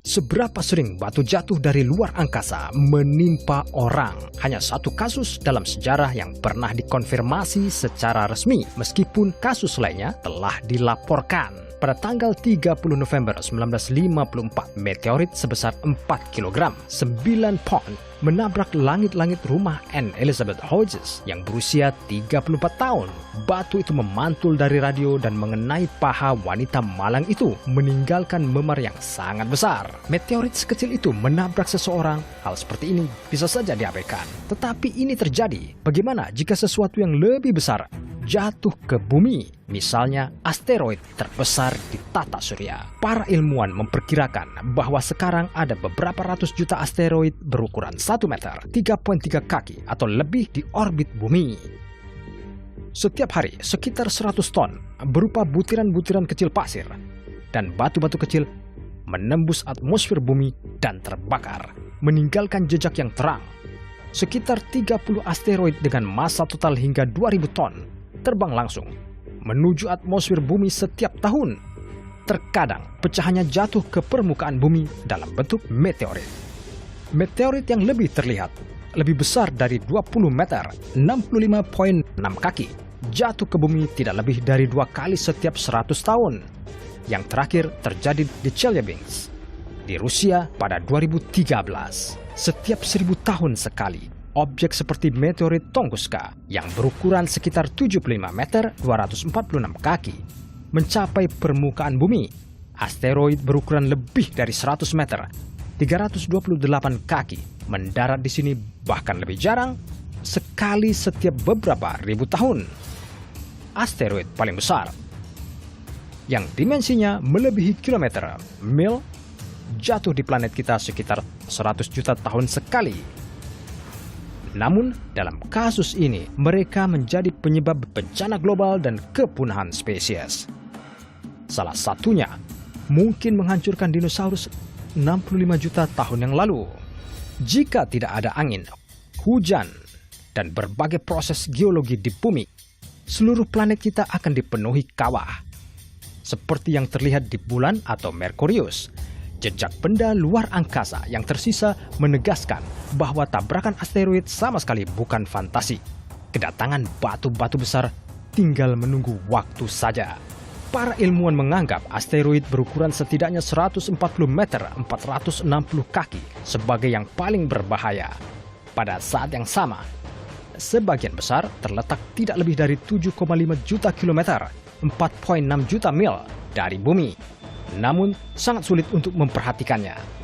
Seberapa sering batu jatuh dari luar angkasa menimpa orang? Hanya satu kasus dalam sejarah yang pernah dikonfirmasi secara resmi, meskipun kasus lainnya telah dilaporkan. Pada tanggal 30 November 1954, meteorit sebesar 4 kg, 9 pound, menabrak langit-langit rumah Anne Elizabeth Hodges yang berusia 34 tahun. Batu itu memantul dari radio dan mengenai paha wanita malang itu, meninggalkan memar yang sangat besar. Meteorit sekecil itu menabrak seseorang, hal seperti ini bisa saja diabaikan. Tetapi ini terjadi. Bagaimana jika sesuatu yang lebih besar jatuh ke bumi? Misalnya asteroid terbesar di tata surya. Para ilmuwan memperkirakan bahwa sekarang ada beberapa ratus juta asteroid berukuran 1 meter, 3,3 kaki atau lebih di orbit bumi. Setiap hari sekitar 100 ton berupa butiran-butiran kecil pasir dan batu-batu kecil menembus atmosfer bumi dan terbakar, meninggalkan jejak yang terang. Sekitar 30 asteroid dengan massa total hingga 2000 ton terbang langsung menuju atmosfer bumi setiap tahun. Terkadang pecahannya jatuh ke permukaan bumi dalam bentuk meteorit. Meteorit yang lebih terlihat lebih besar dari 20 meter, 65,6 kaki, jatuh ke bumi tidak lebih dari 2 kali setiap 100 tahun. Yang terakhir terjadi di Chelyabinsk di Rusia pada 2013. Setiap 1000 tahun sekali, objek seperti meteorit Tunguska yang berukuran sekitar 75 meter 246 kaki mencapai permukaan bumi. Asteroid berukuran lebih dari 100 meter 328 kaki mendarat di sini, bahkan lebih jarang sekali setiap beberapa ribu tahun. Asteroid paling besar yang dimensinya melebihi kilometer, mil, jatuh di planet kita sekitar 100 juta tahun sekali. Namun, dalam kasus ini, mereka menjadi penyebab bencana global dan kepunahan spesies. Salah satunya, mungkin menghancurkan dinosaurus 65 juta tahun yang lalu. Jika tidak ada angin, hujan, dan berbagai proses geologi di bumi, seluruh planet kita akan dipenuhi kawah. Seperti yang terlihat di bulan atau Merkurius. Jejak benda luar angkasa yang tersisa menegaskan bahwa tabrakan asteroid sama sekali bukan fantasi. Kedatangan batu-batu besar tinggal menunggu waktu saja. Para ilmuwan menganggap asteroid berukuran setidaknya 140 meter 460 kaki sebagai yang paling berbahaya. Pada saat yang sama, sebagian besar terletak tidak lebih dari 7,5 juta kilometer, 4,6 juta mil dari bumi. Namun sangat sulit untuk memperhatikannya.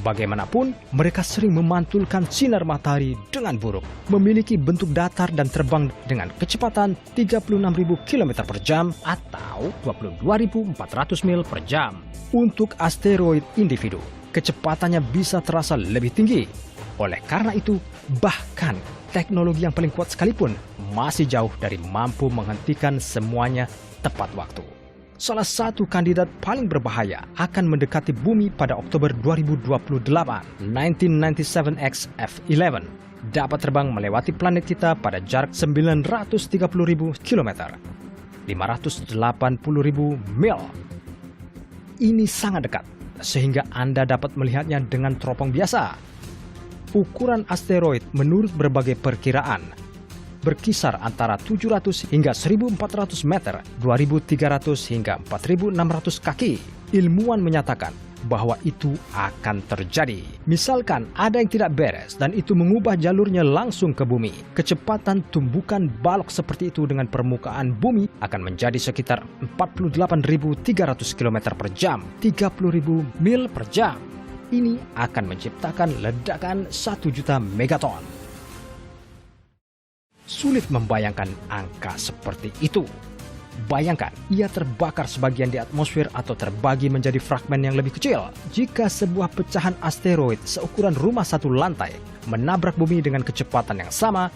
Bagaimanapun, mereka sering memantulkan sinar matahari dengan buruk, memiliki bentuk datar dan terbang dengan kecepatan 36.000 km per jam atau 22.400 mil per jam. Untuk asteroid individu, kecepatannya bisa terasa lebih tinggi. Oleh karena itu, bahkan teknologi yang paling kuat sekalipun masih jauh dari mampu menghentikan semuanya tepat waktu. Salah satu kandidat paling berbahaya akan mendekati bumi pada Oktober 2028. 1997X F11 dapat terbang melewati planet kita pada jarak 930.000 km, 580.000 mil. Ini sangat dekat, sehingga Anda dapat melihatnya dengan teropong biasa. Ukuran asteroid menurut berbagai perkiraan berkisar antara 700 hingga 1400 meter, 2300 hingga 4600 kaki. Ilmuwan menyatakan bahwa itu akan terjadi. Misalkan ada yang tidak beres dan itu mengubah jalurnya langsung ke bumi. Kecepatan tumbukan balok seperti itu dengan permukaan bumi akan menjadi sekitar 48.300 km per jam, 30.000 mil per jam. Ini akan menciptakan ledakan 1 juta megaton. Sulit membayangkan angka seperti itu. Bayangkan, ia terbakar sebagian di atmosfer atau terbagi menjadi fragmen yang lebih kecil. Jika sebuah pecahan asteroid seukuran rumah satu lantai menabrak bumi dengan kecepatan yang sama,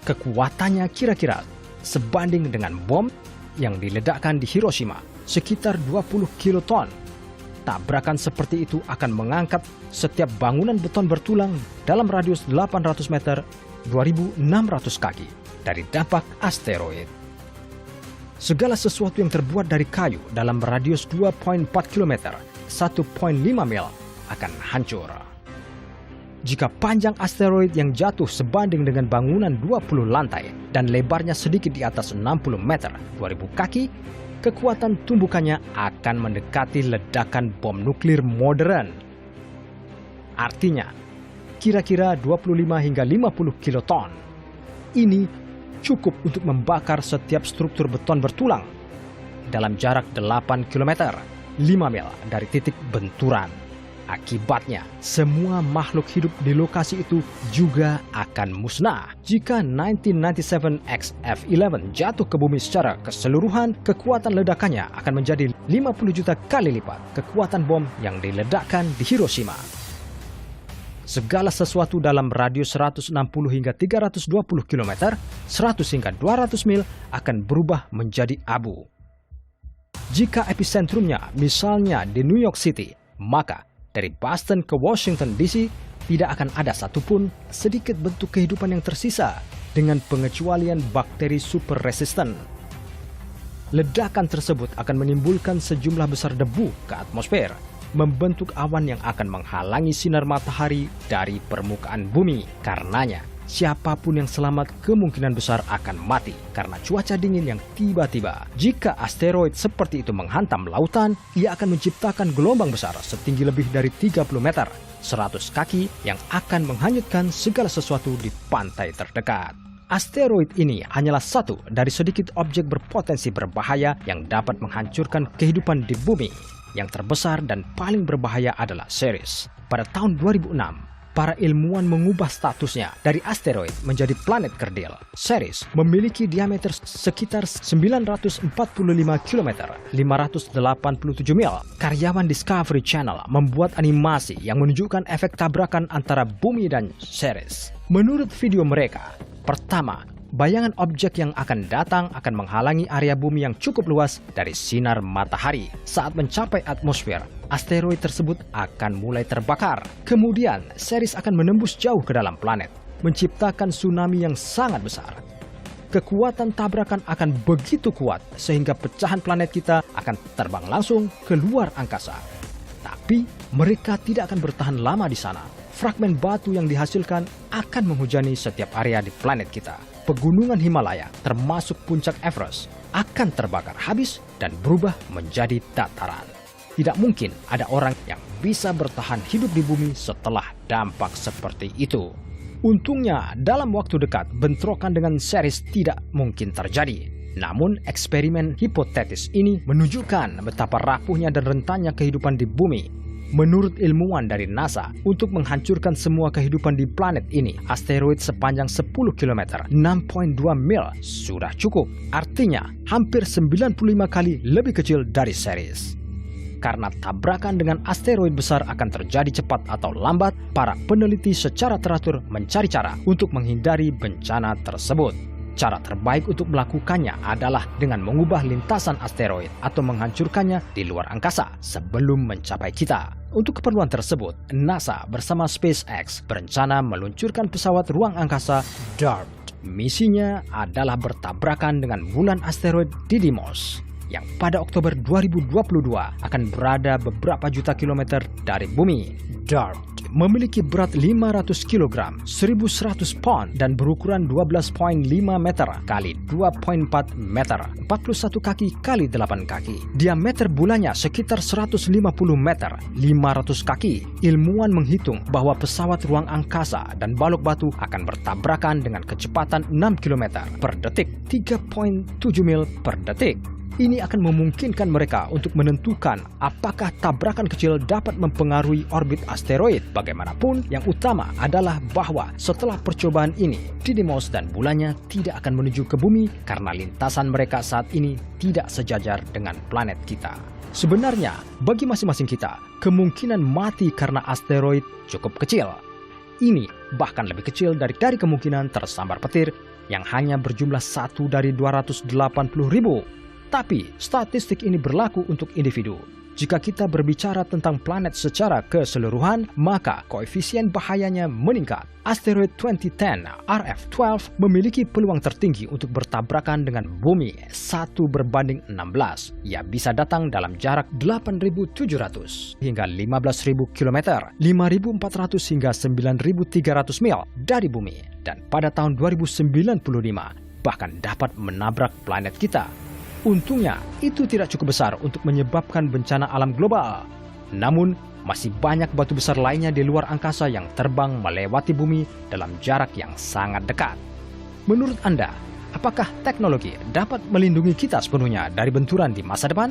kekuatannya kira-kira sebanding dengan bom yang diledakkan di Hiroshima, sekitar 20 kiloton. Tabrakan seperti itu akan mengangkat setiap bangunan beton bertulang dalam radius 800 meter, 2.600 kaki dari dampak asteroid. Segala sesuatu yang terbuat dari kayu dalam radius 2,4 km, 1,5 mil, akan hancur. Jika panjang asteroid yang jatuh sebanding dengan bangunan 20 lantai dan lebarnya sedikit di atas 60 meter, 2000 kaki, kekuatan tumbukannya akan mendekati ledakan bom nuklir modern. Artinya, kira-kira 25 hingga 50 kiloton. Ini cukup untuk membakar setiap struktur beton bertulang dalam jarak 8 km, 5 mil dari titik benturan. Akibatnya, semua makhluk hidup di lokasi itu juga akan musnah. Jika 1997 XF-11 jatuh ke bumi secara keseluruhan, kekuatan ledakannya akan menjadi 50 juta kali lipat kekuatan bom yang diledakkan di Hiroshima. Segala sesuatu dalam radius 160 hingga 320 km, 100 hingga 200 mil akan berubah menjadi abu. Jika episentrumnya misalnya di New York City, maka dari Boston ke Washington DC tidak akan ada satupun sedikit bentuk kehidupan yang tersisa dengan pengecualian bakteri super resisten. Ledakan tersebut akan menimbulkan sejumlah besar debu ke atmosfer, membentuk awan yang akan menghalangi sinar matahari dari permukaan bumi. Karenanya, siapapun yang selamat kemungkinan besar akan mati karena cuaca dingin yang tiba-tiba. Jika asteroid seperti itu menghantam lautan, ia akan menciptakan gelombang besar setinggi lebih dari 30 meter, 100 kaki yang akan menghanyutkan segala sesuatu di pantai terdekat. Asteroid ini hanyalah satu dari sedikit objek berpotensi berbahaya yang dapat menghancurkan kehidupan di bumi. Yang terbesar dan paling berbahaya adalah Ceres. Pada tahun 2006, para ilmuwan mengubah statusnya dari asteroid menjadi planet kerdil. Ceres memiliki diameter sekitar 945 km, 587 mil. Karyawan Discovery Channel membuat animasi yang menunjukkan efek tabrakan antara bumi dan Ceres. Menurut video mereka, pertama, bayangan objek yang akan datang akan menghalangi area bumi yang cukup luas dari sinar matahari. Saat mencapai atmosfer, asteroid tersebut akan mulai terbakar. Kemudian, Ceres akan menembus jauh ke dalam planet, menciptakan tsunami yang sangat besar. Kekuatan tabrakan akan begitu kuat sehingga pecahan planet kita akan terbang langsung ke luar angkasa. Tapi, mereka tidak akan bertahan lama di sana. Fragmen batu yang dihasilkan akan menghujani setiap area di planet kita. Pegunungan Himalaya, termasuk puncak Everest, akan terbakar habis dan berubah menjadi dataran. Tidak mungkin ada orang yang bisa bertahan hidup di bumi setelah dampak seperti itu. Untungnya, dalam waktu dekat, bentrokan dengan Ceres tidak mungkin terjadi. Namun, eksperimen hipotetis ini menunjukkan betapa rapuhnya dan rentannya kehidupan di bumi. Menurut ilmuwan dari NASA, untuk menghancurkan semua kehidupan di planet ini, asteroid sepanjang 10 km, 6,2 mil sudah cukup. Artinya, hampir 95 kali lebih kecil dari Ceres. Karena tabrakan dengan asteroid besar akan terjadi cepat atau lambat, para peneliti secara teratur mencari cara untuk menghindari bencana tersebut. Cara terbaik untuk melakukannya adalah dengan mengubah lintasan asteroid atau menghancurkannya di luar angkasa sebelum mencapai kita. Untuk keperluan tersebut, NASA bersama SpaceX berencana meluncurkan pesawat ruang angkasa DART. Misinya adalah bertabrakan dengan bulan asteroid Didymos yang pada Oktober 2022 akan berada beberapa juta kilometer dari bumi. DART memiliki berat 500 kg, 1.100 pound dan berukuran 12,5 meter kali 2,4 meter, 41 kaki kali 8 kaki. Diameter bulannya sekitar 150 meter, 500 kaki. Ilmuwan menghitung bahwa pesawat ruang angkasa dan balok batu akan bertabrakan dengan kecepatan 6 km per detik, 3,7 mil per detik. Ini akan memungkinkan mereka untuk menentukan apakah tabrakan kecil dapat mempengaruhi orbit asteroid. Bagaimanapun, yang utama adalah bahwa setelah percobaan ini, Didymos dan bulannya tidak akan menuju ke bumi karena lintasan mereka saat ini tidak sejajar dengan planet kita. Sebenarnya, bagi masing-masing kita, kemungkinan mati karena asteroid cukup kecil. Ini bahkan lebih kecil dari kemungkinan tersambar petir yang hanya berjumlah 1 dari 280.000. Tapi, statistik ini berlaku untuk individu. Jika kita berbicara tentang planet secara keseluruhan, maka koefisien bahayanya meningkat. Asteroid 2010 RF-12 memiliki peluang tertinggi untuk bertabrakan dengan bumi 1:16. Ia bisa datang dalam jarak 8.700 hingga 15.000 km, 5.400 hingga 9.300 mil dari bumi, dan pada tahun 2095 bahkan dapat menabrak planet kita. Untungnya, itu tidak cukup besar untuk menyebabkan bencana alam global. Namun, masih banyak batu besar lainnya di luar angkasa yang terbang melewati bumi dalam jarak yang sangat dekat. Menurut Anda, apakah teknologi dapat melindungi kita sepenuhnya dari benturan di masa depan?